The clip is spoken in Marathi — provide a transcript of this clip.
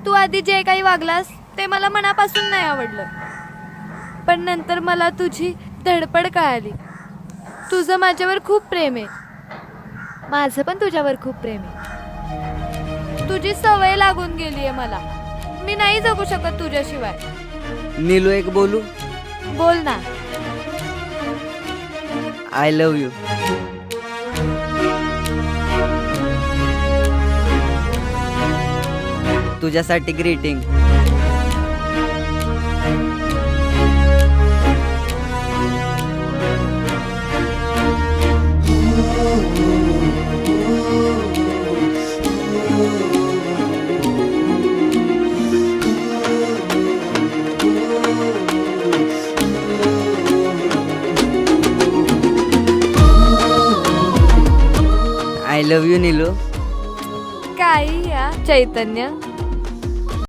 तू आधी जे काही वागलास ते मला मनापासून नाही आवडलं, पण नंतर मला तुझी धडपड कळाली. तुझं माझ्यावर खूप प्रेम आहे, माझं पण तुझ्यावर खूप प्रेम आहे. तुझी सवय लागून गेली आहे मला, मी नाही जगू शकत तुझ्याशिवाय. नीलू एक बोलू? बोल ना. I love you. तुझ्यासाठी greeting. I love you Neelu. काही या चैतन्य.